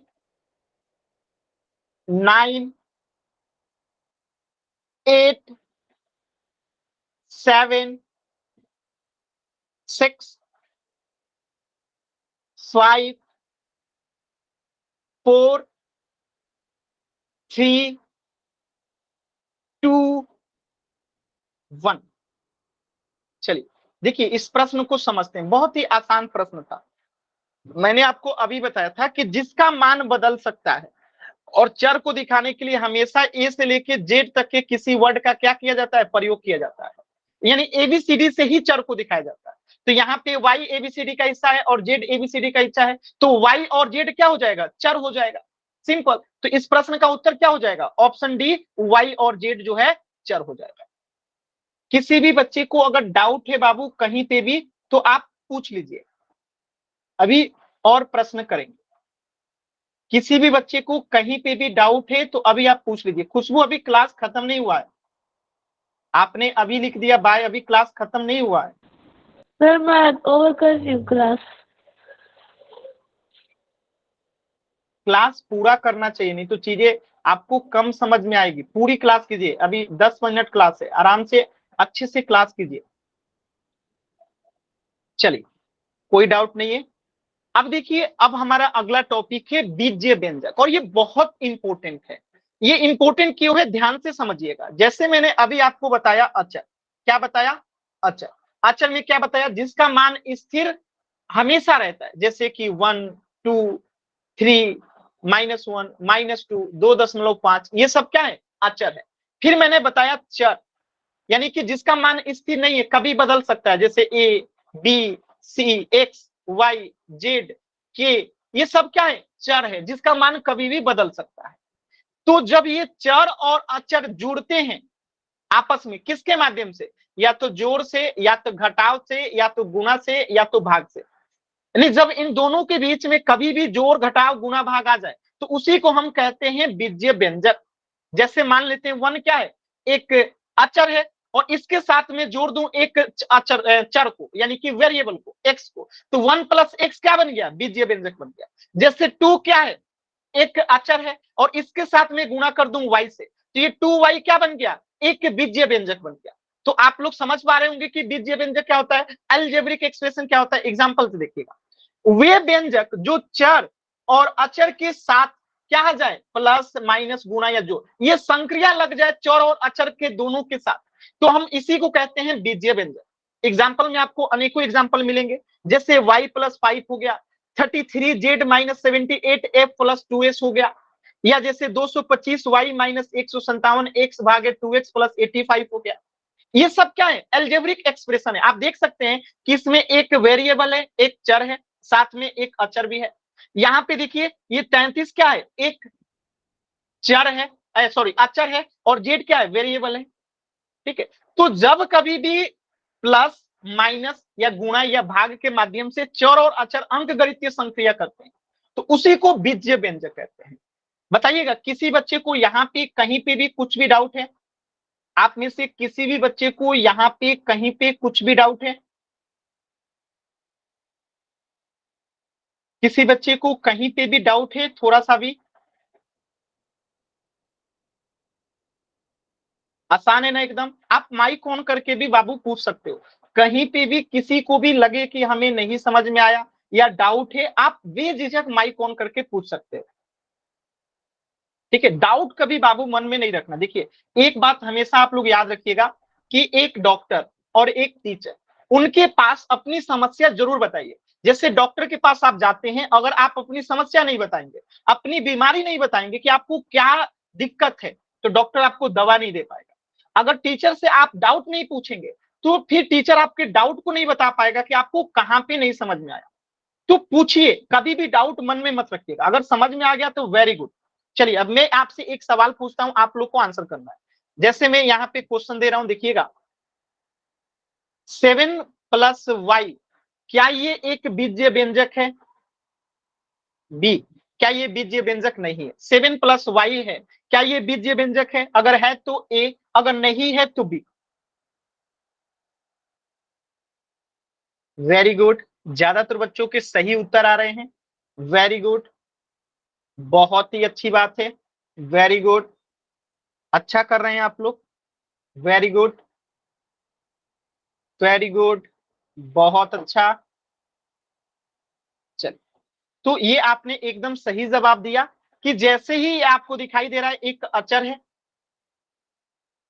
9, 8, 7, 6, 5, 4, 3, 2, 1। चलिए देखिए इस प्रश्न को समझते हैं, बहुत ही आसान प्रश्न था। मैंने आपको अभी बताया था कि जिसका मान बदल सकता है, और चर को दिखाने के लिए हमेशा ए से लेके जेड तक के किसी वर्ड का क्या किया जाता है, प्रयोग किया जाता है, यानी एबीसीडी से ही चर को दिखाया जाता है। तो यहाँ पे वाई एबीसीडी का हिस्सा है और जेड एबीसीडी का हिस्सा है, तो वाई और जेड क्या हो जाएगा, चर हो जाएगा, सिंपल। तो इस प्रश्न का उत्तर क्या हो जाएगा, ऑप्शन डी, वाई और जेड जो है चर हो जाएगा। किसी भी बच्चे को अगर डाउट है बाबू कहीं पे भी, तो आप पूछ लीजिए, अभी और प्रश्न करेंगे। किसी भी बच्चे को कहीं पे भी डाउट है तो अभी आप पूछ लीजिए। खुशबू अभी क्लास खत्म नहीं हुआ है, आपने अभी लिख दिया बाय, अभी क्लास खत्म नहीं हुआ है। सर मैं ओवर कर रही हूँ क्लास। क्लास पूरा करना चाहिए, नहीं तो चीजें आपको कम समझ में आएगी। पूरी क्लास कीजिए, अभी 10 मिनट क्लास है, आराम से अच्छे से क्लास कीजिए। चलिए कोई डाउट नहीं है। अब देखिए, अब हमारा अगला टॉपिक है बीजीय व्यंजक, और ये बहुत इंपॉर्टेंट है। ये इंपॉर्टेंट क्यों है, ध्यान से समझिएगा। जैसे मैंने अभी आपको बताया अचर, क्या बताया, अचर। अचर में क्या बताया, जिसका मान स्थिर हमेशा रहता है, जैसे कि 1, 2, 3, -1, -2, 2.5, ये सब क्या है, अचर है। फिर मैंने बताया चर, यानी कि जिसका मान स्थिर नहीं है, कभी बदल सकता है, जैसे A, B, C, x, Y, Z, के, ये सब क्या है, चर है, जिसका मान कभी भी बदल सकता है। तो जब ये चर और अचर जुड़ते हैं आपस में, किसके माध्यम से, या तो जोड़ से, या तो घटाव से, या तो गुणा से, या तो भाग से, यानी जब इन दोनों के बीच में कभी भी जोड़ घटाव गुणा भाग आ जाए, तो उसी को हम कहते हैं बीजीय व्यंजक। जैसे मान लेते हैं 1 क्या है, एक अचर है और इसके साथ में जोड़ दूं एक अचर चर को, यानी कि वेरिएबल को, x को, तो 1 प्लस एक्स क्या बन गया, बीजीय व्यंजक बन गया। जैसे 2 क्या है, एक अचर है और इसके साथ में गुणा कर दूं y से, तो ये 2y क्या बन गया, एक बीजीय व्यंजक बन गया। तो आप लोग समझ पा रहे होंगे कि बीजीय व्यंजक क्या होता है, अलजेब्रिक एक्सप्रेशन क्या होता है। एग्जांपल से देखिएगा, वे व्यंजक जो चर और अचर के साथ क्या आ जाए, प्लस माइनस गुणा या जोड़, ये संक्रिया लग जाए चर और अचर के दोनों के साथ, तो हम इसी को कहते हैं बीजीय व्यंजक। एग्जाम्पल में आपको अनेकों एग्जाम्पल मिलेंगे, जैसे y प्लस 5 हो गया, 33z minus 78f plus 2s हो गया, या जैसे 225y माइनस 157x भागे 2x प्लस 85 हो गया। ये सब क्या है, एल्जेब्रिक एक्सप्रेशन है। आप देख सकते हैं कि इसमें एक वेरिएबल है, एक चर है, साथ में एक अचर भी है। यहाँ पे देखिए ये 33 क्या है, एक चर है, सॉरी अचर है, और जेड क्या है, वेरिएबल है। ठीक है, तो जब कभी भी प्लस माइनस या गुणा या भाग के माध्यम से चर और अचर अंकगणितीय संक्रिया करते हैं, तो उसी को बीजीय व्यंजक कहते हैं। बताइएगा किसी बच्चे को यहाँ पे कहीं पे भी कुछ भी डाउट है, आप में से किसी भी बच्चे को यहाँ पे कहीं पे कुछ भी डाउट है, किसी बच्चे को कहीं पे भी डाउट है थोड़ा सा भी, आसान है ना एकदम। आप माइक ऑन करके भी बाबू पूछ सकते हो, कहीं पे भी किसी को भी लगे कि हमें नहीं समझ में आया या डाउट है, आप बेझिझक माइक ऑन करके पूछ सकते हो। ठीक है, डाउट कभी बाबू मन में नहीं रखना। देखिए एक बात हमेशा आप लोग याद रखिएगा कि एक डॉक्टर और एक टीचर, उनके पास अपनी समस्या जरूर बताइए। जैसे डॉक्टर के पास आप जाते हैं, अगर आप अपनी समस्या नहीं बताएंगे, अपनी बीमारी नहीं बताएंगे कि आपको क्या दिक्कत है, तो डॉक्टर आपको दवा नहीं दे पाएगा। अगर टीचर से आप डाउट नहीं पूछेंगे, तो फिर टीचर आपके डाउट को नहीं बता पाएगा कि आपको कहां पे नहीं समझ में आया। तो पूछिए, कभी भी डाउट मन में मत रखिएगा। अगर समझ में आ गया तो वेरी गुड। चलिए अब मैं आपसे एक सवाल पूछता हूं, आप लोग को आंसर करना है। जैसे मैं यहाँ पे क्वेश्चन दे रहा हूं, देखिएगा 7 प्लस वाई, क्या ये एक बीजीय व्यंजक है, बी, क्या ये बीजीय व्यंजक नहीं है। 7 प्लस वाई है, क्या ये बीजीय व्यंजक है, अगर है तो ए, अगर नहीं है तो बी। वेरी गुड, ज्यादातर बच्चों के सही उत्तर आ रहे हैं। वेरी गुड, बहुत ही अच्छी बात है। वेरी गुड, अच्छा कर रहे हैं आप लोग। वेरी गुड, वेरी गुड, बहुत अच्छा। चल, तो ये आपने एकदम सही जवाब दिया कि जैसे ही आपको दिखाई दे रहा है एक अचर है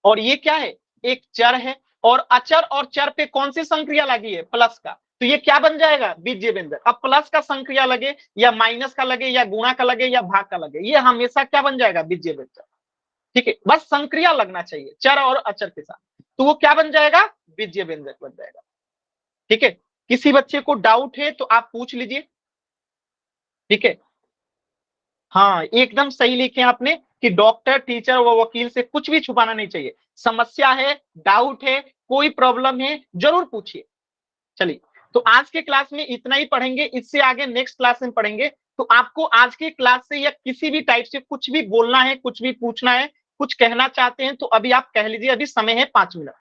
और ये क्या है, एक चर है, और अचर और चर पे कौन सी संक्रिया लगी है, प्लस का, तो ये क्या बन जाएगा, बीजीय व्यंजक। अब प्लस का संक्रिया लगे या माइनस का लगे या गुणा का लगे या भाग का लगे, ये हमेशा क्या बन जाएगा, बीजीय व्यंजक। ठीक है, बस संक्रिया लगना चाहिए चर और अचर के साथ, तो वो क्या बन जाएगा, बीजीय व्यंजक बन जाएगा। ठीक है, किसी बच्चे को डाउट है तो आप पूछ लीजिए। ठीक है, हाँ एकदम सही लिखे आपने कि डॉक्टर, टीचर व वकील से कुछ भी छुपाना नहीं चाहिए। समस्या है, डाउट है, कोई प्रॉब्लम है, जरूर पूछिए। चलिए, तो आज के क्लास में इतना ही पढ़ेंगे, इससे आगे नेक्स्ट क्लास में पढ़ेंगे। तो आपको आज के क्लास से या किसी भी टाइप से कुछ भी बोलना है, कुछ भी पूछना है, कुछ कहना चाहते हैं तो अभी आप कह लीजिए, अभी समय है 5 मिनट।